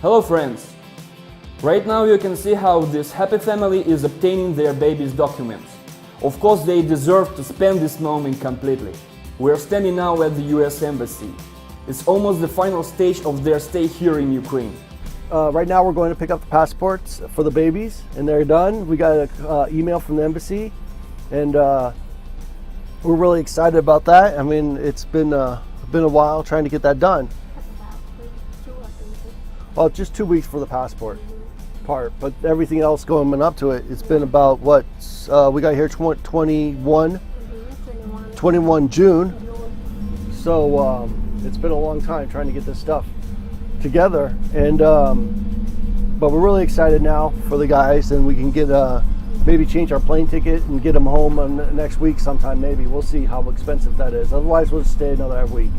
Hello friends! Right now you can see how this happy family is obtaining their baby's documents. Of course they deserve to spend this moment completely. We are standing now at the US Embassy. It's almost the final stage of their stay here in Ukraine. Right now we're going to pick up the passports for the babies and they're done. We got an email from the embassy and we're really excited about that. I mean, it's been a while trying to get that done. Well, just 2 weeks for the passport part, but everything else going up to it, it's been about what, we got here 21 June. So it's been a long time trying to get this stuff together, and but we're really excited now for the guys, and we can get maybe change our plane ticket and get them home next week sometime. Maybe we'll see how expensive that is. Otherwise we'll stay another week.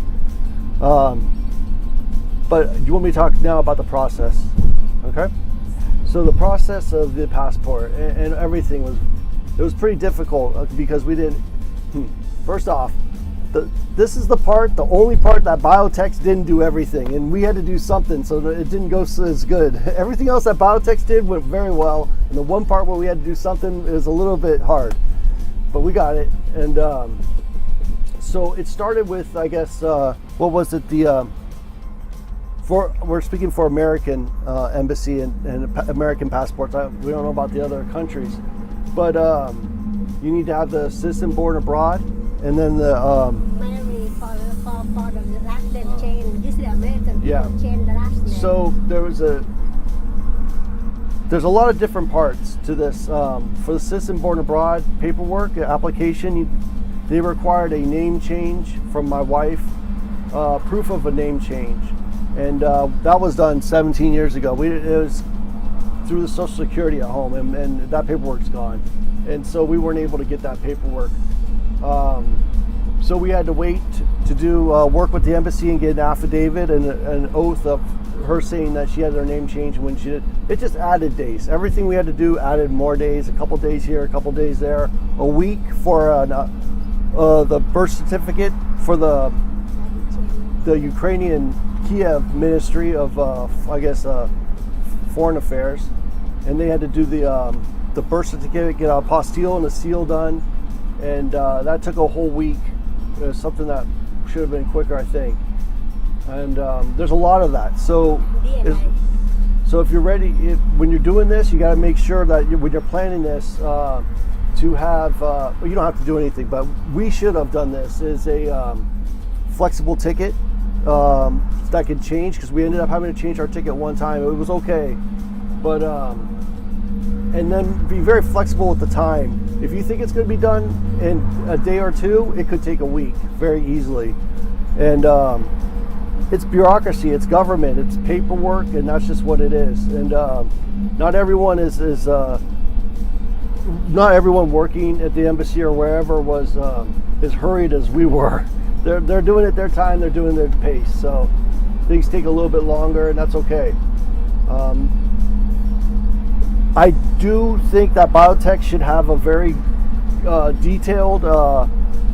But do you want me to talk now about the process? Okay. So the process of the passport and everything was pretty difficult because we didn't. First off, this is the only part that Biotexcom didn't do everything, and we had to do something so that it didn't go as good. Everything else that Biotexcom did went very well, and the one part where we had to do something is a little bit hard, but we got it. And so it started with, I guess, what was it? We're speaking for American embassy and American passports. We don't know about the other countries, but you need to have the citizen born abroad, and then the for the last name change. Usually American people change the last name. So there's a lot of different parts to this. For the citizen born abroad paperwork application, they required a name change from my wife, proof of a name change. And that was done 17 years ago. It was through the Social Security at home, and that paperwork's gone. And so we weren't able to get that paperwork. So we had to wait to do work with the embassy and get an affidavit and an oath of her saying that she had her name changed when she did. It just added days. Everything we had to do added more days, a couple days here, a couple days there, a week for the birth certificate for the Ukrainian Kiev Ministry of, I guess, Foreign Affairs, and they had to do the birth certificate, get a apostille and a seal done, and that took a whole week. It was something that should have been quicker, I think. And there's a lot of that. So if you're ready, when you're doing this, you got to make sure that when you're planning this, to have, well, you don't have to do anything, but we should have done this, is a flexible ticket. That could change, because we ended up having to change our ticket one time. It was okay, but and then be very flexible with the time. If you think it's going to be done in a day or two, it could take a week very easily. And it's bureaucracy, it's government, it's paperwork, and that's just what it is. And not everyone not everyone working at the embassy or wherever was as hurried as we were. They're doing it their time, they're doing their pace, so things take a little bit longer, and that's okay. I do think that Biotech should have a very detailed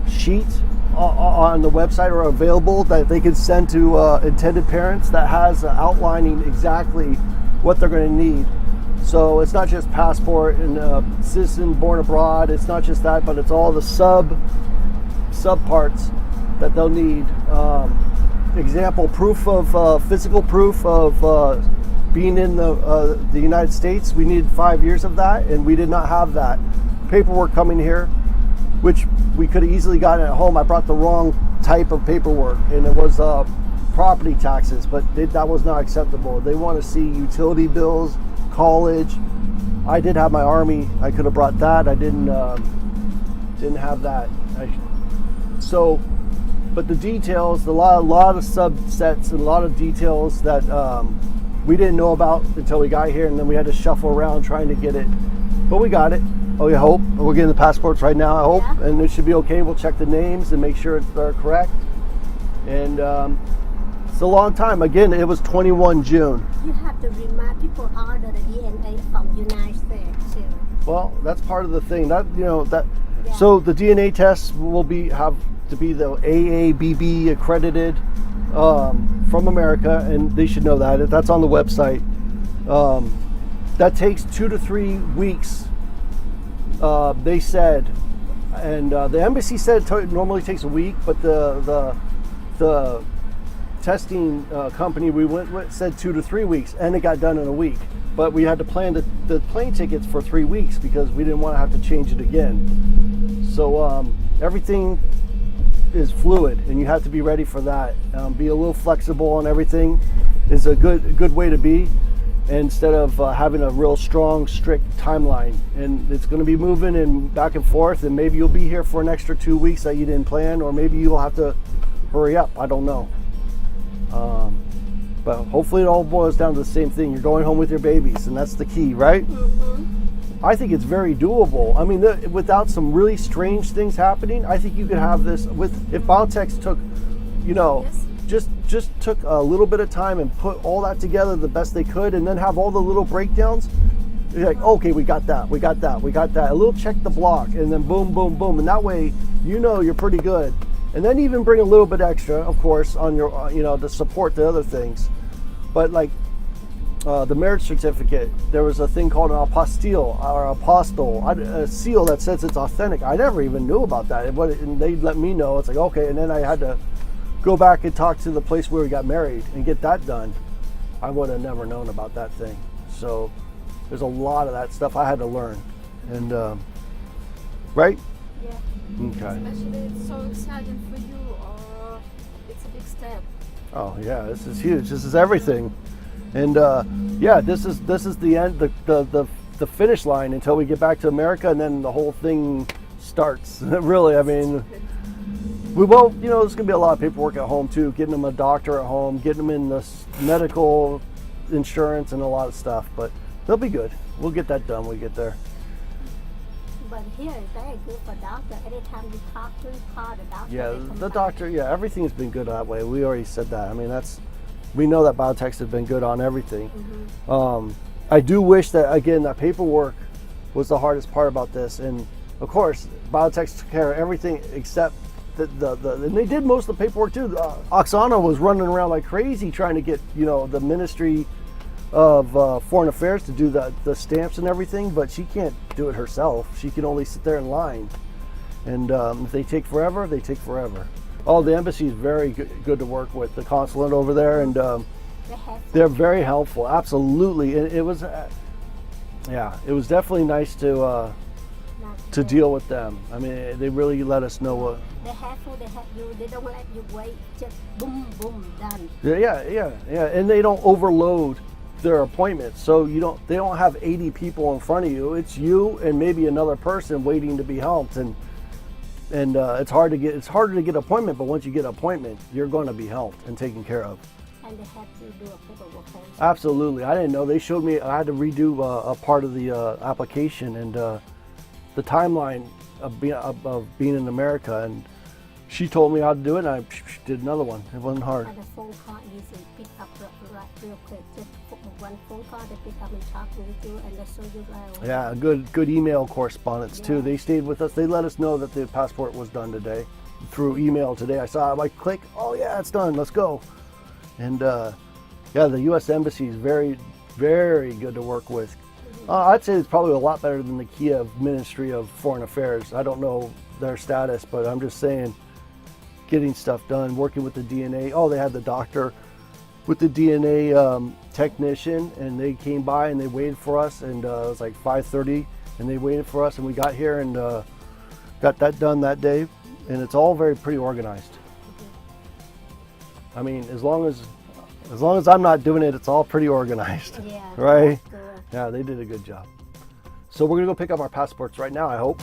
sheet on the website or available that they can send to intended parents that has outlining exactly what they're going to need. So it's not just passport and citizen born abroad, it's not just that, but it's all the sub parts that they'll need. Example, proof of physical proof of being in the United States. We needed 5 years of that, and we did not have that. Paperwork coming here, which we could have easily gotten at home. I brought the wrong type of paperwork, and it was property taxes, but that was not acceptable. They want to see utility bills, college. I did have my Army. I could have brought that. I didn't have that. But the details, a lot of subsets and a lot of details that we didn't know about until we got here, and then we had to shuffle around trying to get it. But we got it. Oh, we hope. We're getting the passports right now, I hope, and it should be okay. We'll check the names and make sure they're correct. And it's a long time. Again, it was 21 June. You have to remind people order the DNA from United States too. Well, that's part of the thing. So the DNA tests will have to be the AABB accredited, from America, and they should know that. That's on the website. That takes 2 to 3 weeks, they said. And the embassy said it normally takes a week, but the testing company we went with said 2 to 3 weeks, and it got done in a week. But we had to plan the plane tickets for 3 weeks because we didn't want to have to change it again. So everything is fluid, and you have to be ready for that. Be a little flexible on everything is a good way to be, instead of having a real strong, strict timeline. And it's going to be moving and back and forth, and maybe you'll be here for an extra 2 weeks that you didn't plan, or maybe you'll have to hurry up. I don't know. But hopefully it all boils down to the same thing. You're going home with your babies, and that's the key, right? Mm-hmm. I think it's very doable. I mean, without some really strange things happening, I think you could have this if Biotech took, yes, just took a little bit of time and put all that together the best they could, and then have all the little breakdowns. You're like, okay, we got that. A little check the block, and then boom, boom, boom, and that way you're pretty good. And then even bring a little bit extra, of course, on your to support the other things. But like the marriage certificate, there was a thing called an apostille or apostle, a seal that says it's authentic. I never even knew about that. And they let me know. It's like, okay, and then I had to go back and talk to the place where we got married and get that done. I would have never known about that thing. So there's a lot of that stuff I had to learn. And right? Yeah. Okay. Especially it's so exciting for you, or it's a big step. Oh yeah, this is huge. This is everything. And this is the end, the finish line until we get back to America, and then the whole thing starts. Really, I mean, there's gonna be a lot of paperwork at home too, getting them a doctor at home, getting them in the medical insurance and a lot of stuff, but they'll be good. We'll get that done when we get there. But here is very good for doctor. Anytime you talk to call the doctor. Yeah, the doctor, everything has been good that way. We already said that. I mean, we know that Biotech has been good on everything. Mm-hmm. I do wish that, again, that paperwork was the hardest part about this. And of course, Biotech took care of everything except and they did most of the paperwork too. Oksana was running around like crazy trying to get, the Ministry of Foreign Affairs to do the stamps and everything, but she can't do it herself. She can only sit there in line. And if they take forever, they take forever. Oh, the embassy is very good to work with, the consulate over there, and they're very helpful, absolutely. And it was definitely nice to deal with them. I mean, they really let us know what. They're helpful, they help you, they don't let you wait, just boom, boom, done. Yeah, and they don't overload their appointments, so they don't have 80 people in front of you. It's you and maybe another person waiting to be helped, and it's harder to get an appointment, but once you get an appointment, you're going to be helped and taken care of. And they have to do a paperwork also. Absolutely. I didn't know. They showed me. I had to redo a part of the application, and the timeline of being in America, and she told me how to do it, and I did another one. It wasn't hard. And the phone call easy, pick up real quick. Just one phone call, they pick up and talk with you, and they show you around. Yeah, good email correspondence too. They stayed with us. They let us know that the passport was done today through email today. I saw it, like, click. Oh yeah, it's done. Let's go. And the U.S. Embassy is very, very good to work with. I'd say it's probably a lot better than the Kiev Ministry of Foreign Affairs. I don't know their status, but I'm just saying, getting stuff done, working with the DNA. Oh, they had the doctor with the DNA technician, and they came by and they waited for us, and it was like 5:30, and they waited for us, and we got here and got that done that day, and it's all pretty organized. I mean, as long as I'm not doing it, it's all pretty organized. Yeah, right? that's good. Yeah, they did a good job. So we're gonna go pick up our passports right now, I hope.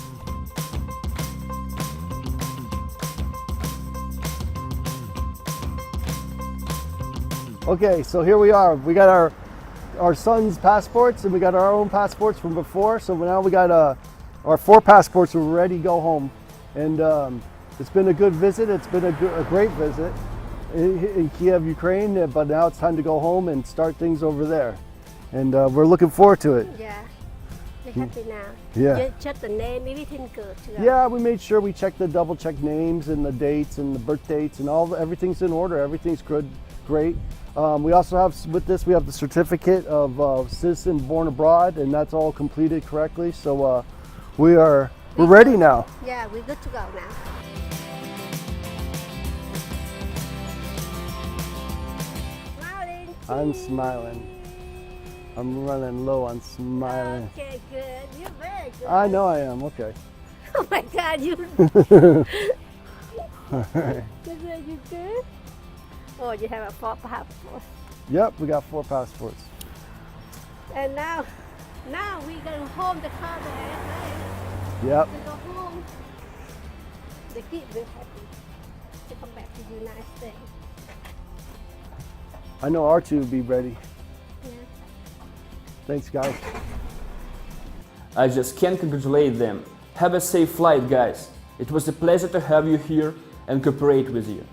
Okay, so here we are. We got our son's passports, and we got our own passports from before. So now we got our 4 passports. We're ready to go home, and it's been a good visit. It's been a great visit in Kiev, Ukraine. But now it's time to go home and start things over there, and we're looking forward to it. Yeah. They're happy now. Yeah. You check the name, everything good. Yeah, we made sure we checked the double check names and the dates and the birth dates and everything's in order. Everything's good, great. We also have with this we have the certificate of citizen born abroad, and that's all completed correctly. So we're ready now. Yeah, we're good to go now. Smiling. I'm smiling. I'm running low on smiling. Okay, good. You're very good. I know I am. Okay. Oh my God, you. All right. You good? Oh, you have a 4 passport. Yep, we got 4 passports. And now we go home to call the airplane. Yep. We go home. The kids will happy to come back to the United States. I know our 2 will be ready. Yeah. Thanks, guys. I just can't congratulate them. Have a safe flight, guys. It was a pleasure to have you here and cooperate with you.